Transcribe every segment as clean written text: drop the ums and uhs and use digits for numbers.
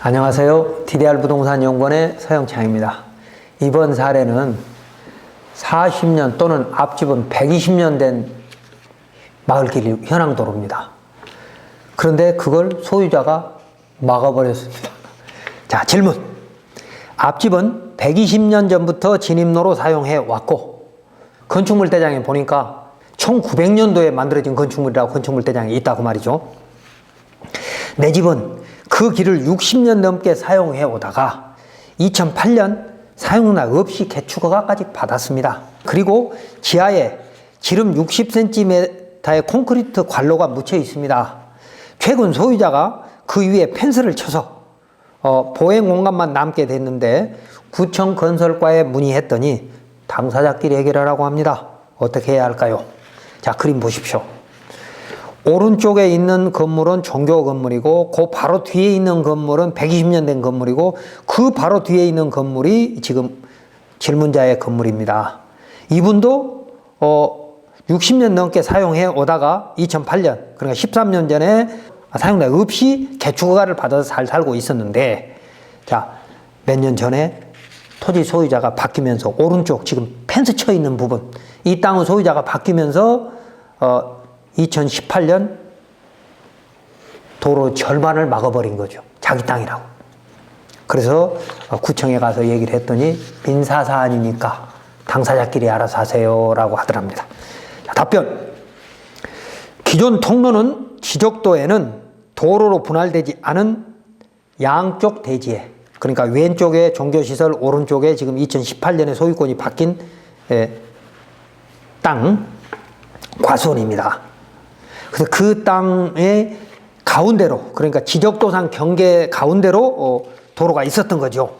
안녕하세요. TDR 부동산 연구원의 서영창입니다. 이번 사례는 40년 또는 앞집은 120년 된 마을길 현황도로입니다. 그런데 그걸 소유자가 막아버렸습니다. 자, 질문. 앞집은 120년 전부터 진입로로 사용해 왔고 건축물 대장에 보니까 1900년도에 만들어진 건축물이라고 건축물 대장에 있다고 말이죠. 내 집은 그 길을 60년 넘게 사용해 오다가 2008년 사용락 없이 개축 허가까지 받았습니다. 그리고 지하에 지름 60cm의 콘크리트 관로가 묻혀 있습니다. 최근 소유자가 그 위에 펜스를 쳐서 보행 공간만 남게 됐는데 구청 건설과에 문의했더니 당사자끼리 해결하라고 합니다. 어떻게 해야 할까요? 자, 그림 보십시오. 오른쪽에 있는 건물은 종교 건물이고 그 바로 뒤에 있는 건물은 120년 된 건물이고 그 바로 뒤에 있는 건물이 지금 질문자의 건물입니다. 이분도 60년 넘게 사용해 오다가 2008년 그러니까 13년 전에 사용락 없이 개축허가를 받아서 잘 살고 있었는데, 자, 몇 년 전에 토지 소유자가 바뀌면서 오른쪽 지금 펜스 쳐 있는 부분, 이 땅의 소유자가 바뀌면서 2018년 도로 절반을 막아버린 거죠. 자기 땅이라고. 그래서 구청에 가서 얘기를 했더니 민사사안이니까 당사자끼리 알아서 하세요 라고 하더랍니다. 자, 답변. 기존 통로는 지적도에는 도로로 분할되지 않은 양쪽 대지에, 그러니까 왼쪽에 종교시설, 오른쪽에 지금 2018년에 소유권이 바뀐 땅 과수원입니다. 그래서 그 땅의 가운데로, 그러니까 지적도상 경계 가운데로 도로가 있었던 거죠.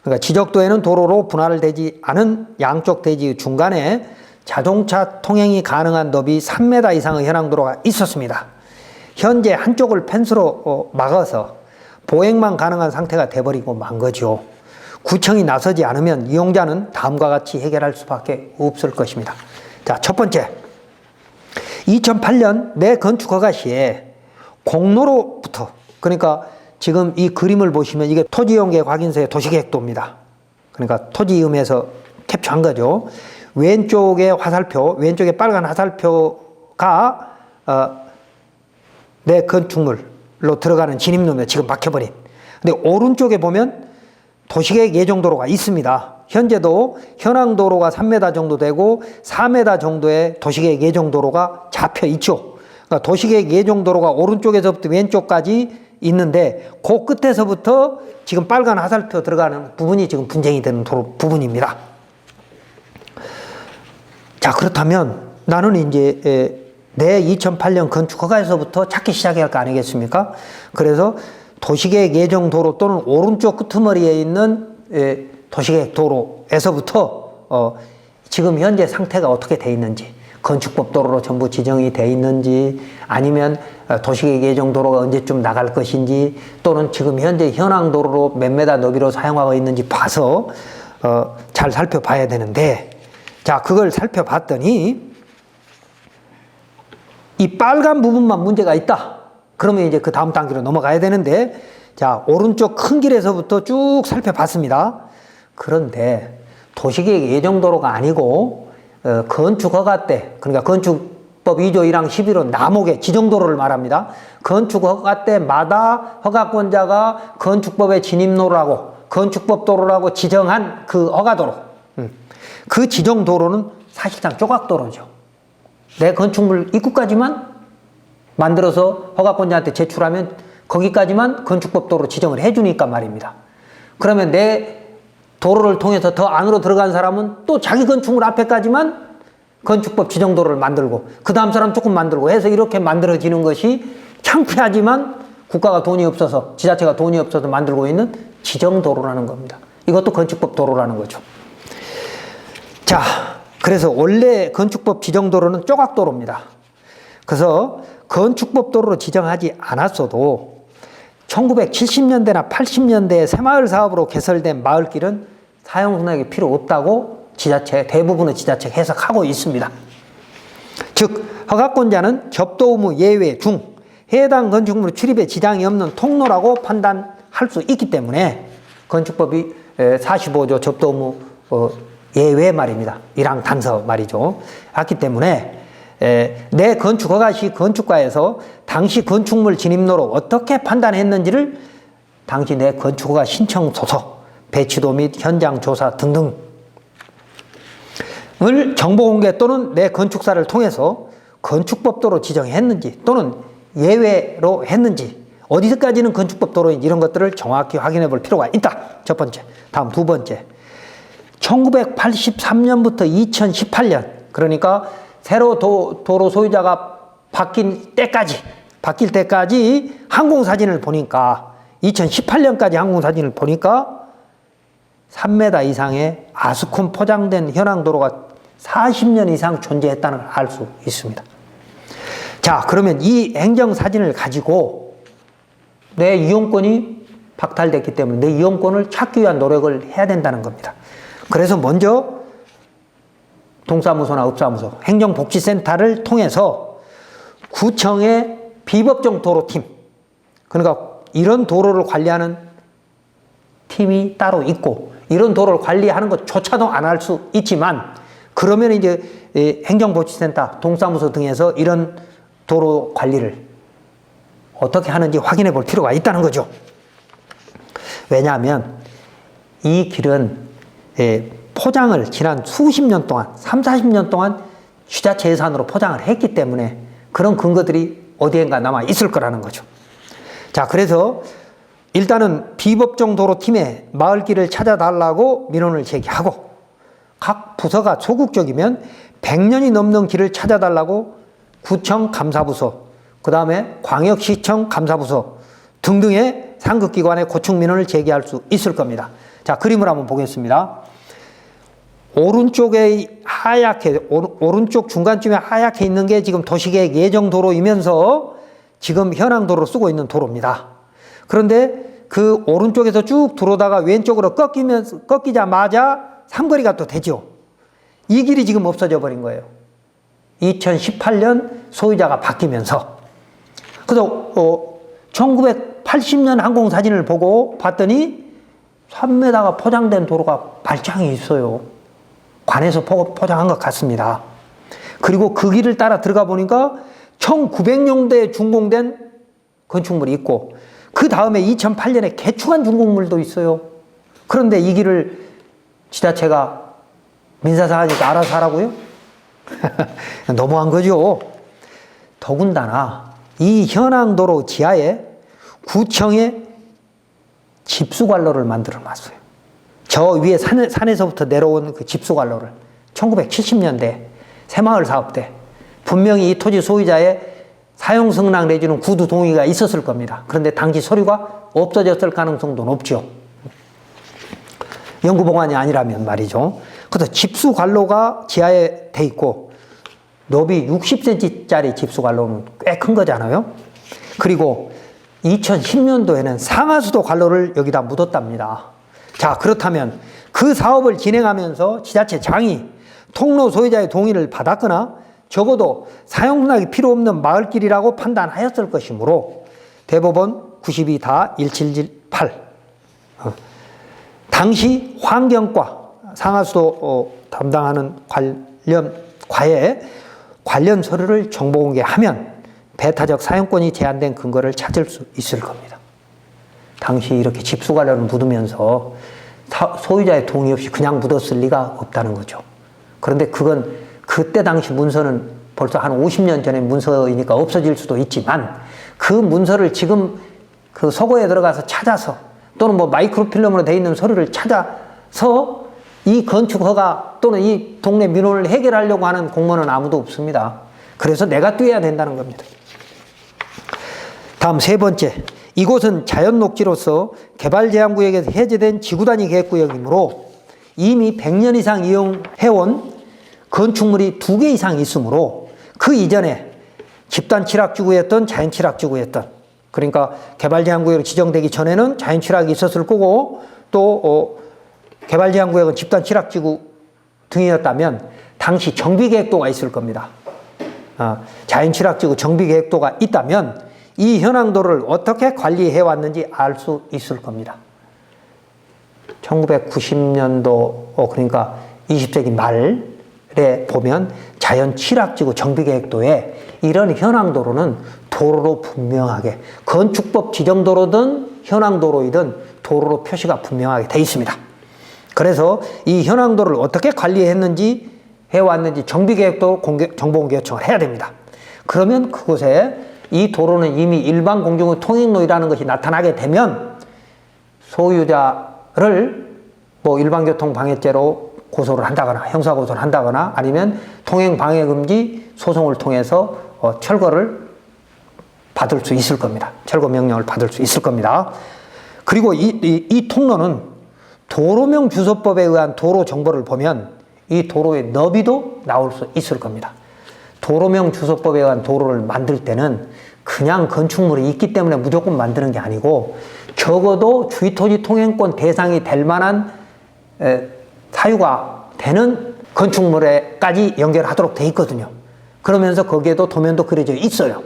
그러니까 지적도에는 도로로 분할되지 않은 양쪽 대지 중간에 자동차 통행이 가능한 너비 3m 이상의 현황도로가 있었습니다. 현재 한쪽을 펜스로 막아서 보행만 가능한 상태가 돼버리고 만 거죠. 구청이 나서지 않으면 이용자는 다음과 같이 해결할 수밖에 없을 것입니다. 자, 첫 번째. 2008년 내 건축허가 시에 공로로부터, 그러니까 지금 이 그림을 보시면 이게 토지이용계획 확인서의 도시계획도입니다. 그러니까 토지이음에서 캡처한 거죠. 왼쪽에 화살표, 왼쪽에 빨간 화살표가 내 건축물로 들어가는 진입로에 지금 막혀버린. 근데 오른쪽에 보면 도시계획 예정도로가 있습니다. 현재도 현황도로가 3m 정도 되고 4m 정도의 도시계획 예정도로가 잡혀 있죠. 그러니까 도시계획 예정도로가 오른쪽에서부터 왼쪽까지 있는데 그 끝에서부터 지금 빨간 화살표 들어가는 부분이 지금 분쟁이 되는 도로 부분입니다. 자, 그렇다면 나는 이제 내 2008년 건축허가에서부터 찾기 시작해야 할 거 아니겠습니까? 그래서 도시계획 예정도로 또는 오른쪽 끄트머리에 있는 도시계획 도로에서부터 지금 현재 상태가 어떻게 돼 있는지, 건축법 도로로 전부 지정이 돼 있는지, 아니면 도시계획 예정 도로가 언제쯤 나갈 것인지, 또는 지금 현재 현황 도로로 몇 메다 너비로 사용하고 있는지 봐서 잘 살펴봐야 되는데, 자, 그걸 살펴봤더니 이 빨간 부분만 문제가 있다. 그러면 이제 그 다음 단계로 넘어가야 되는데, 자, 오른쪽 큰 길에서부터 쭉 살펴봤습니다. 그런데 도시계획 예정도로가 아니고 건축허가 때, 그러니까 건축법 2조 1항 11호 남목의 지정도로를 말합니다. 건축허가 때마다 허가권자가 건축법의 진입로라고, 건축법 도로라고 지정한 그 허가도로, 그 지정도로는 사실상 조각도로죠. 내 건축물 입구까지만 만들어서 허가권자한테 제출하면 거기까지만 건축법 도로 지정을 해주니까 말입니다. 그러면 내 도로를 통해서 더 안으로 들어간 사람은 또 자기 건축물 앞에까지만 건축법 지정도로를 만들고 그 다음 사람 조금 만들고 해서 이렇게 만들어지는 것이 창피하지만 국가가 돈이 없어서, 지자체가 돈이 없어서 만들고 있는 지정도로라는 겁니다. 이것도 건축법 도로라는 거죠. 자, 그래서 원래 건축법 지정도로는 조각도로입니다. 그래서 건축법 도로로 지정하지 않았어도 1970년대나 80년대에 새마을 사업으로 개설된 마을길은 사용승낙이 필요 없다고 지자체, 대부분의 지자체가 해석하고 있습니다. 즉, 허가권자는 접도 의무 예외 중 해당 건축물 출입에 지장이 없는 통로라고 판단할 할 수 있기 때문에 건축법이 45조 접도 의무 예외 말입니다. 1항 단서 말이죠. 했기 때문에 내 건축 허가 시 건축가에서 당시 건축물 진입로로 어떻게 판단했는지를 당시 내 건축 허가 신청서서, 배치도 및 현장 조사 등등을 정보 공개 또는 내 건축사를 통해서 건축법도로 지정했는지 또는 예외로 했는지, 어디서까지는 건축법 도로인지 이런 것들을 정확히 확인해 볼 필요가 있다. 첫 번째. 다음 두 번째. 1983년부터 2018년, 그러니까 새로 도로 소유자가 바뀔 때까지 항공사진을 보니까, 2018년까지 항공사진을 보니까 3m 이상의 아스콘 포장된 현황도로가 40년 이상 존재했다는 걸 알 수 있습니다. 자, 그러면 이 행정사진을 가지고 내 이용권이 박탈됐기 때문에 내 이용권을 찾기 위한 노력을 해야 된다는 겁니다. 그래서 먼저 동사무소나 읍사무소, 행정복지센터를 통해서 구청의 비법정 도로팀, 그러니까 이런 도로를 관리하는 팀이 따로 있고, 이런 도로를 관리하는 것조차도 안 할 수 있지만, 그러면 이제 행정복지센터, 동사무소 등에서 이런 도로 관리를 어떻게 하는지 확인해 볼 필요가 있다는 거죠. 왜냐하면 이 길은 포장을 지난 수십 년 동안, 3, 40년 동안 지자체 예산으로 포장을 했기 때문에 그런 근거들이 어디엔가 남아 있을 거라는 거죠. 자, 그래서 일단은 비법정 도로팀에 마을길을 찾아달라고 민원을 제기하고, 각 부서가 소극적이면 100년이 넘는 길을 찾아달라고 구청 감사부서, 그 다음에 광역시청 감사부서 등등의 상급기관에 고충 민원을 제기할 수 있을 겁니다. 자, 그림을 한번 보겠습니다. 오른쪽에 오른쪽 중간쯤에 하얗게 있는 게 지금 도시계획 예정도로이면서 지금 현황도로 쓰고 있는 도로입니다. 그런데 그 오른쪽에서 쭉 들어오다가 왼쪽으로 꺾이자마자 삼거리가 또 되죠. 이 길이 지금 없어져 버린 거예요. 2018년 소유자가 바뀌면서. 그래서 1980년 항공사진을 보고 봤더니 3m가 포장된 도로가 말짱이 있어요. 관에서 포장한 것 같습니다. 그리고 그 길을 따라 들어가 보니까 1900년대에 준공된 건축물이 있고, 그 다음에 2008년에 개축한 준공물도 있어요. 그런데 이 길을 지자체가 민사사하니까 알아서 하라고요? 너무한 거죠. 더군다나 이 현황도로 지하에 구청에 집수관로를 만들어 놨어요. 저 위에 산에서부터 내려온 그 집수관로를 1970년대 새마을 사업 때 분명히 이 토지 소유자의 사용승낙 내지는 구두 동의가 있었을 겁니다. 그런데 당시 서류가 없어졌을 가능성도 높죠. 영구보관이 아니라면 말이죠. 그래서 집수관로가 지하에 돼 있고, 높이 60cm짜리 집수관로는 꽤 큰 거잖아요. 그리고 2010년도에는 상하수도 관로를 여기다 묻었답니다. 자, 그렇다면 그 사업을 진행하면서 지자체장이 통로 소유자의 동의를 받았거나 적어도 사용승낙이 필요 없는 마을길이라고 판단하였을 것이므로 대법원 92-1778 당시 환경과 상하수도 담당하는 관련 과에 관련 서류를 정보 공개하면 배타적 사용권이 제한된 근거를 찾을 수 있을 겁니다. 당시 이렇게 집수관로를 묻으면서 소유자의 동의 없이 그냥 묻었을 리가 없다는 거죠. 그런데 그건 그때 당시 문서는 벌써 한 50년 전의 문서이니까 없어질 수도 있지만, 그 문서를 지금 그 서고에 들어가서 찾아서 또는 뭐 마이크로필름으로 되어 있는 서류를 찾아서 이 건축 허가 또는 이 동네 민원을 해결하려고 하는 공무원은 아무도 없습니다. 그래서 내가 뛰어야 된다는 겁니다. 다음 세 번째, 이곳은 자연녹지로서 개발제한구역에서 해제된 지구단위 계획구역이므로 이미 100년 이상 이용해온 건축물이 2개 이상 있으므로 그 이전에 집단 취락지구였던 자연취락지구였던, 그러니까 개발제한구역으로 지정되기 전에는 자연취락이 있었을 거고, 또 개발제한구역은 집단 취락지구 등이었다면 당시 정비계획도가 있을 겁니다. 자연취락지구 정비계획도가 있다면 이 현황도를 어떻게 관리해 왔는지 알 수 있을 겁니다. 1990년도 그러니까 20세기 말에 보면 자연 취락지구 정비계획도에 이런 현황도로는 도로로 분명하게 건축법 지정도로든 현황도로이든 도로로 표시가 분명하게 되어 있습니다. 그래서 이 현황도를 어떻게 관리했는지 해왔는지 정비계획도 정보공개 요청을 해야 됩니다. 그러면 그곳에 이 도로는 이미 일반 공중의 통행로이라는 것이 나타나게 되면 소유자를 뭐 일반교통방해죄로 고소를 한다거나 형사고소를 한다거나 아니면 통행방해금지 소송을 통해서 철거를 받을 수 있을 겁니다. 철거 명령을 받을 수 있을 겁니다. 그리고 이 통로는 도로명 주소법에 의한 도로 정보를 보면 이 도로의 너비도 나올 수 있을 겁니다. 도로명 주소법에 의한 도로를 만들 때는 그냥 건축물이 있기 때문에 무조건 만드는 게 아니고 적어도 주의토지 통행권 대상이 될 만한 사유가 되는 건축물에까지 연결하도록 돼 있거든요. 그러면서 거기에도 도면도 그려져 있어요.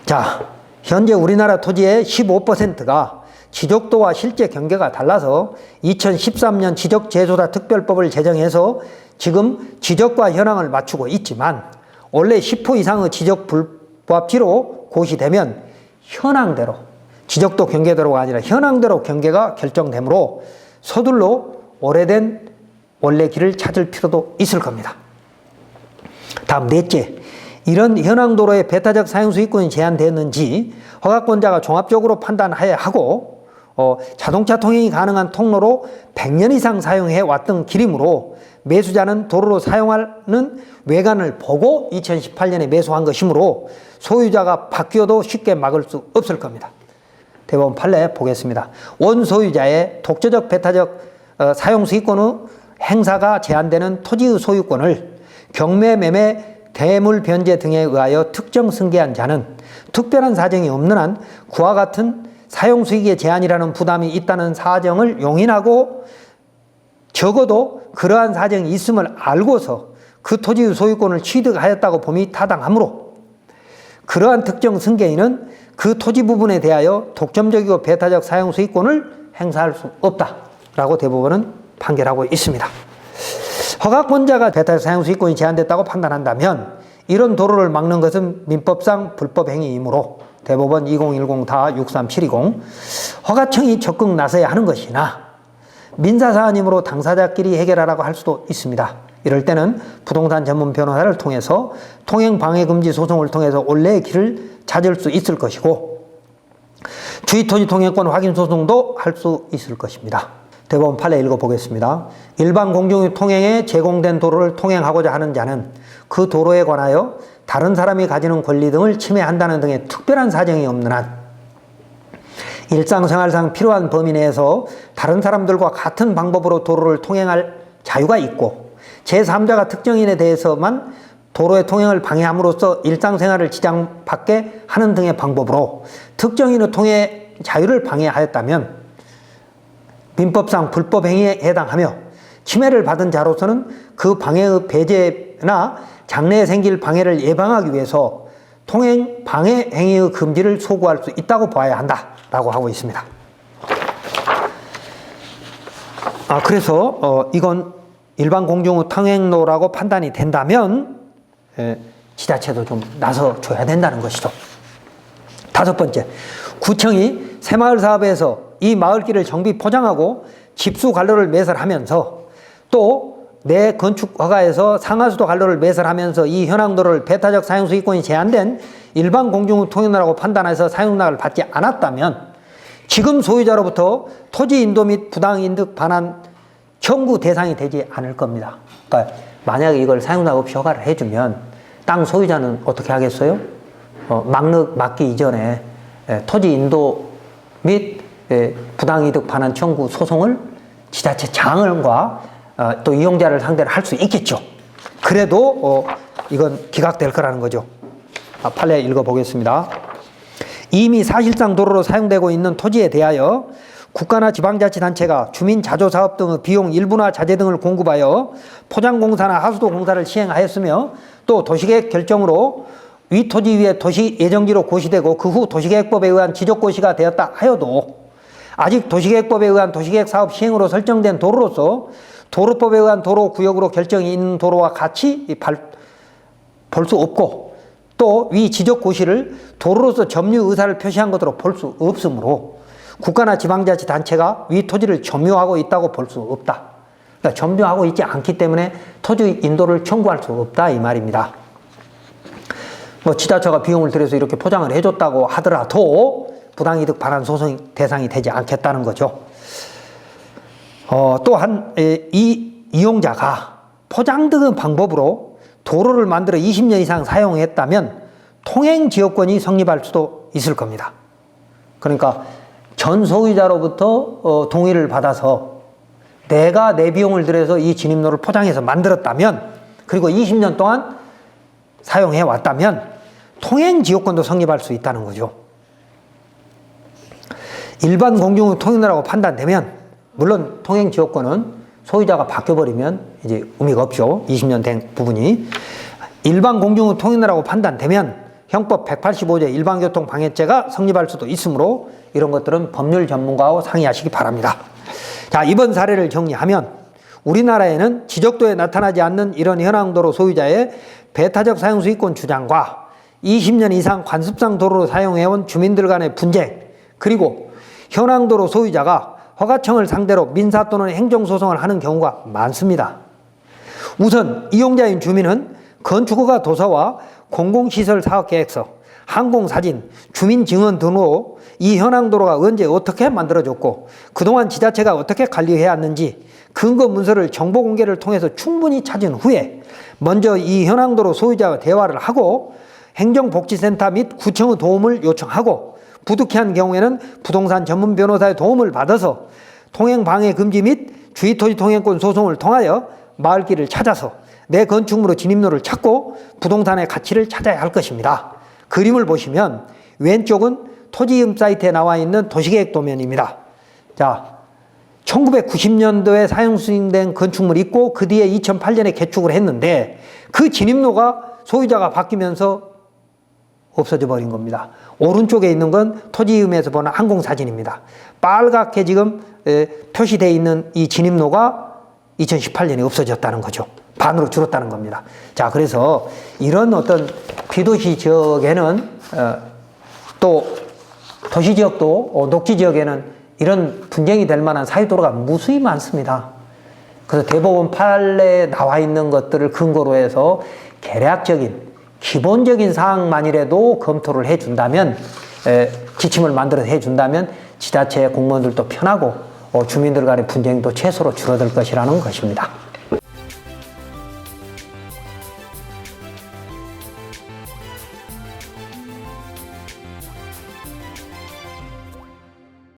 자, 현재 우리나라 토지의 15%가 지적도와 실제 경계가 달라서 2013년 지적재조사 특별법을 제정해서 지금 지적과 현황을 맞추고 있지만 원래 10호 이상의 지적 불부합지로 고시되면 현황대로 지적도 경계대로가 아니라 현황대로 경계가 결정되므로 서둘러 오래된 원래 길을 찾을 필요도 있을 겁니다. 다음 넷째, 이런 현황도로의 배타적 사용수익권이 제한되었는지 허가권자가 종합적으로 판단해야 하고 자동차 통행이 가능한 통로로 100년 이상 사용해 왔던 길이므로 매수자는 도로로 사용하는 외관을 보고 2018년에 매수한 것이므로 소유자가 바뀌어도 쉽게 막을 수 없을 겁니다. 대법원 판례 보겠습니다. 원소유자의 독재적 배타적 사용수익권의 행사가 제한되는 토지의 소유권을 경매, 매매, 대물 변제 등에 의하여 특정 승계한 자는 특별한 사정이 없는 한 그와 같은 사용수익의 제한이라는 부담이 있다는 사정을 용인하고 적어도 그러한 사정이 있음을 알고서 그 토지의 소유권을 취득하였다고 봄이 타당하므로 그러한 특정 승계인은 그 토지 부분에 대하여 독점적이고 배타적 사용수익권을 행사할 수 없다라고 대법원은 판결하고 있습니다. 허가권자가 배타적 사용수익권이 제한됐다고 판단한다면 이런 도로를 막는 것은 민법상 불법행위이므로 대법원 2010-63-720 허가청이 적극 나서야 하는 것이나 민사사안이므로 당사자끼리 해결하라고 할 수도 있습니다. 이럴 때는 부동산 전문 변호사를 통해서 통행방해금지 소송을 통해서 원래의 길을 찾을 수 있을 것이고 주의토지 통행권 확인 소송도 할 수 있을 것입니다. 대법원 판례 읽어보겠습니다. 일반 공중 통행에 제공된 도로를 통행하고자 하는 자는 그 도로에 관하여 다른 사람이 가지는 권리 등을 침해한다는 등의 특별한 사정이 없는 한 일상생활상 필요한 범위 내에서 다른 사람들과 같은 방법으로 도로를 통행할 자유가 있고 제3자가 특정인에 대해서만 도로의 통행을 방해함으로써 일상생활을 지장받게 하는 등의 방법으로 특정인의 통행 자유를 방해하였다면 민법상 불법행위에 해당하며 침해를 받은 자로서는 그 방해의 배제나 장래에 생길 방해를 예방하기 위해서 통행 방해 행위의 금지를 소구할 수 있다고 봐야 한다라고 하고 있습니다. 그래서 이건 일반 공중 통행로라고 판단이 된다면 지자체도 좀 나서줘야 된다는 것이죠. 다섯 번째, 구청이 새마을 사업에서 이 마을길을 정비 포장하고 집수 관로를 매설하면서 또 내 건축 허가에서 상하수도 관로를 매설하면서 이 현황도를 배타적 사용수익권이 제한된 일반 공중 통행로라고 판단해서 사용락을 받지 않았다면 지금 소유자로부터 토지 인도 및 부당이득 반환 청구 대상이 되지 않을 겁니다. 그러니까 만약에 이걸 사용락 없이 허가를 해주면 땅 소유자는 어떻게 하겠어요? 막기 이전에 토지 인도 및 부당이득 반환 청구 소송을 지자체 장과 또 이용자를 상대로 할 수 있겠죠. 그래도 이건 기각될 거라는 거죠. 판례 읽어보겠습니다. 이미 사실상 도로로 사용되고 있는 토지에 대하여 국가나 지방자치단체가 주민자조사업 등의 비용 일부나 자재 등을 공급하여 포장공사나 하수도 공사를 시행하였으며 또 도시계획 결정으로 위 토지 위에 도시 예정지로 고시되고 그 후 도시계획법에 의한 지적고시가 되었다 하여도 아직 도시계획법에 의한 도시계획 사업 시행으로 설정된 도로로서 도로법에 의한 도로구역으로 결정이 있는 도로와 같이 볼 수 없고 또 위 지적고시를 도로로서 점유 의사를 표시한 것으로 볼 수 없으므로 국가나 지방자치단체가 위 토지를 점유하고 있다고 볼 수 없다. 그러니까 점유하고 있지 않기 때문에 토지 인도를 청구할 수 없다 이 말입니다. 뭐 지자체가 비용을 들여서 이렇게 포장을 해줬다고 하더라도 부당이득 반환 소송 대상이 되지 않겠다는 거죠. 또한 이 이용자가 포장 등 방법으로 도로를 만들어 20년 이상 사용했다면 통행지역권이 성립할 수도 있을 겁니다. 그러니까 전 소유자로부터 동의를 받아서 내가 내 비용을 들여서 이 진입로를 포장해서 만들었다면 그리고 20년 동안 사용해 왔다면 통행지역권도 성립할 수 있다는 거죠. 일반 공중의 통행로라고 판단되면 물론 통행지역권은 소유자가 바뀌어버리면 이제 의미가 없죠. 20년 된 부분이. 일반 공중의 통행로라고 판단되면 형법 185조 일반교통방해죄가 성립할 수도 있으므로 이런 것들은 법률 전문가하고 상의하시기 바랍니다. 자, 이번 사례를 정리하면 우리나라에는 지적도에 나타나지 않는 이런 현황도로 소유자의 배타적 사용수익권 주장과 20년 이상 관습상 도로로 사용해온 주민들 간의 분쟁 그리고 현황도로 소유자가 허가청을 상대로 민사 또는 행정소송을 하는 경우가 많습니다. 우선 이용자인 주민은 건축허가 도서와 공공시설 사업계획서, 항공사진, 주민증언 등으로 이 현황도로가 언제 어떻게 만들어졌고 그동안 지자체가 어떻게 관리해 왔는지 근거 문서를 정보 공개를 통해서 충분히 찾은 후에 먼저 이 현황도로 소유자와 대화를 하고 행정복지센터 및 구청의 도움을 요청하고 부득이한 경우에는 부동산 전문 변호사의 도움을 받아서 통행방해 금지 및 주의토지 통행권 소송을 통하여 마을길을 찾아서 내 건축물의 진입로를 찾고 부동산의 가치를 찾아야 할 것입니다. 그림을 보시면 왼쪽은 토지이음 사이트에 나와 있는 도시계획 도면입니다. 자, 1990년도에 사용 수행된 건축물이 있고 그 뒤에 2008년에 개축을 했는데 그 진입로가 소유자가 바뀌면서 없어져 버린 겁니다. 오른쪽에 있는 건 토지이음에서 보는 항공사진입니다. 빨갛게 지금 표시되어 있는 이 진입로가 2018년에 없어졌다는 거죠. 반으로 줄었다는 겁니다. 자, 그래서 이런 어떤 비도시 지역에는 또 도시 지역도 녹지 지역에는 이런 분쟁이 될 만한 사유도로가 무수히 많습니다. 그래서 대법원 판례에 나와 있는 것들을 근거로 해서 계략적인 기본적인 사항만이라도 검토를 해준다면 지침을 만들어서 해준다면 지자체 공무원들도 편하고 주민들 간의 분쟁도 최소로 줄어들 것이라는 것입니다.